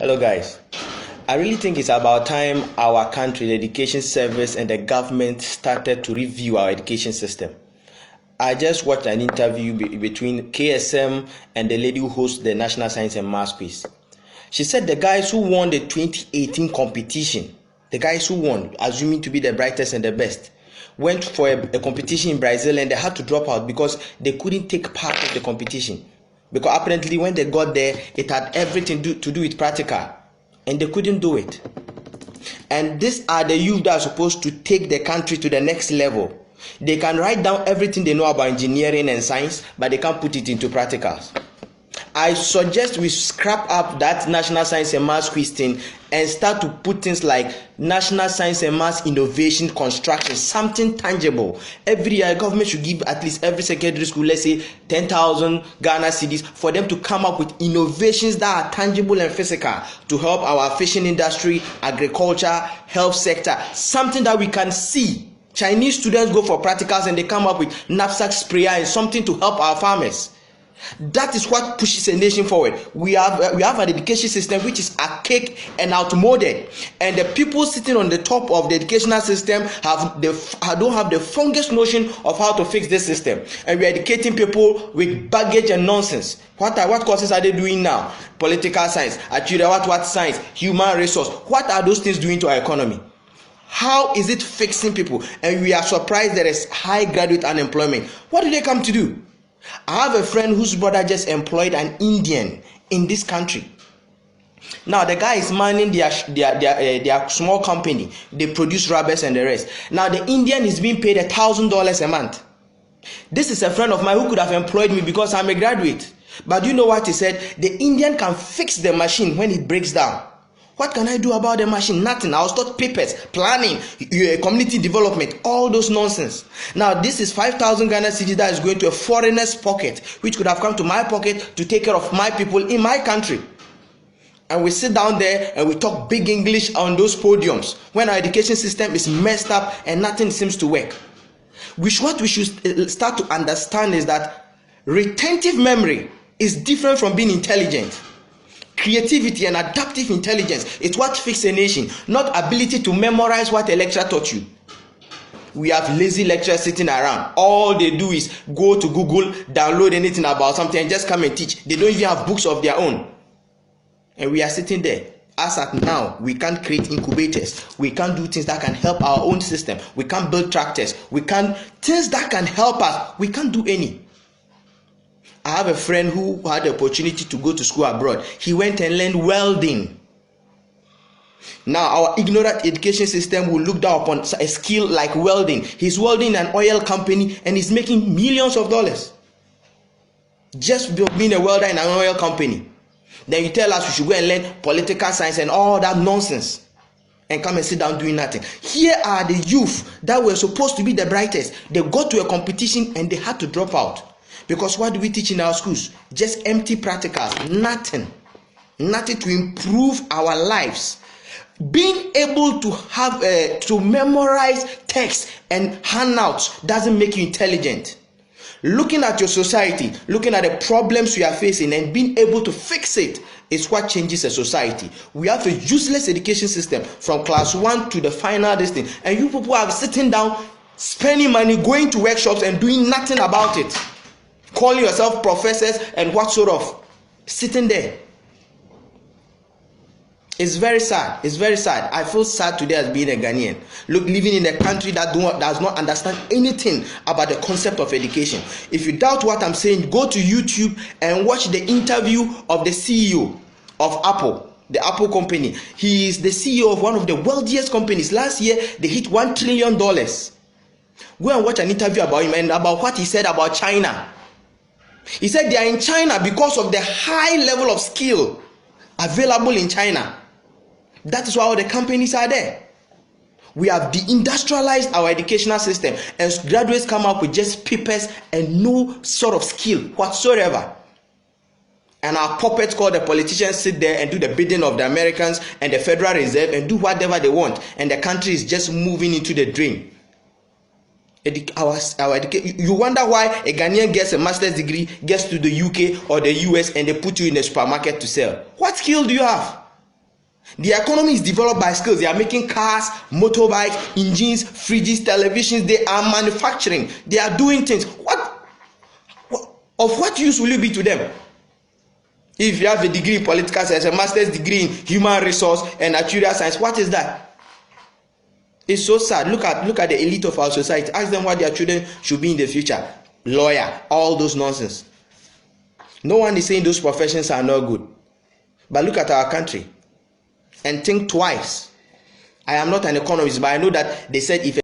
Hello guys. I really think it's about time our country, the education service and the government started to review our education system. I just watched an interview between KSM and the lady who hosts the National Science and Maths Quiz. She said the guys who won the 2018 competition, the guys who won, assuming to be the brightest and the best, went for a competition in Brazil and they had to drop out because they couldn't take part of the competition. Because apparently when they got there, it had everything to do with practical, and they couldn't do it. And these are the youth that are supposed to take the country to the next level. They can write down everything they know about engineering and science, but they can't put it into practicals. I suggest we scrap up that National Science and Maths Quiz thing and start to put things like National Science and Maths Innovation Construction, something tangible. Every year, government should give at least every secondary school, let's say 10,000 Ghana cedis, for them to come up with innovations that are tangible and physical to help our fishing industry, agriculture, health sector, something that we can see. Chinese students go for practicals and they come up with knapsack sprayer and something to help our farmers. That is what pushes a nation forward. We have an education system which is archaic and outmoded, and the people sitting on the top of the educational system don't have the fungus notion of how to fix this system, and we are educating people with baggage and nonsense. What courses are they doing now? Political science, actually what science, human resource. What are those things doing to our economy? How is it fixing people? And we are surprised there is high graduate unemployment. What do they come to do? I have a friend whose brother just employed an Indian in this country. Now the guy is manning their small company. They produce rubbers and the rest. Now the Indian is being paid $1,000 a month. This is a friend of mine who could have employed me because I'm a graduate. But you know what he said? The Indian can fix the machine when it breaks down. What can I do about the machine? Nothing. I was taught papers, planning, community development, all those nonsense. Now, this is 5,000 Ghana cedis that is going to a foreigner's pocket, which could have come to my pocket to take care of my people in my country. And we sit down there and we talk big English on those podiums when our education system is messed up and nothing seems to work. What we should start to understand is that retentive memory is different from being intelligent. Creativity and adaptive intelligence is what fixes a nation, not ability to memorize what a lecturer taught you. We have lazy lecturers sitting around. All they do is go to Google, download anything about something and just come and teach. They don't even have books of their own. And we are sitting there. As at now, we can't create incubators. We can't do things that can help our own system. We can't build tractors. Things that can help us. We can't do any. I have a friend who had the opportunity to go to school abroad. He went and learned welding. Now, our ignorant education system will look down upon a skill like welding. He's welding in an oil company and he's making millions of dollars. Just being a welder in an oil company. Then you tell us we should go and learn political science and all that nonsense and come and sit down doing nothing. Here are the youth that were supposed to be the brightest. They got to a competition and they had to drop out. Because what do we teach in our schools? Just empty practicals, nothing to improve our lives. Being able to have to memorize text and handouts doesn't make you intelligent. Looking at your society, looking at the problems we are facing and being able to fix it is what changes a society. We have a useless education system from class 1 to the final distance, and you people are sitting down, spending money, going to workshops and doing nothing about it. Calling yourself professors and what sort of sitting there. It's very sad. It's very sad. I feel sad today as being a Ghanaian. Living in a country that does not understand anything about the concept of education. If you doubt what I'm saying, go to YouTube and watch the interview of the CEO of Apple, the Apple company. He is the CEO of one of the wealthiest companies. Last year, they hit $1 trillion. Go and watch an interview about him and about what he said about China. He said they are in China because of the high level of skill available in China. That is why all the companies are there. We have deindustrialized our educational system, and graduates come up with just papers and no sort of skill whatsoever. And our puppets called the politicians sit there and do the bidding of the Americans and the Federal Reserve and do whatever they want, and the country is just moving into the drain. You wonder why a Ghanaian gets a master's degree, gets to the UK or the US, and they put you in a supermarket to sell. What skill do you have? The economy is developed by skills. They are making cars, motorbikes, engines, fridges, televisions. They are manufacturing. They are doing things. Of what use will you be to them? If you have a degree in political science, a master's degree in human resource and actuarial science, what is that? It's so sad. Look at the elite of our society. Ask them what their children should be in the future. Lawyer, all those nonsense. No one is saying those professions are not good. But look at our country and think twice. I am not an economist, but I know that they said if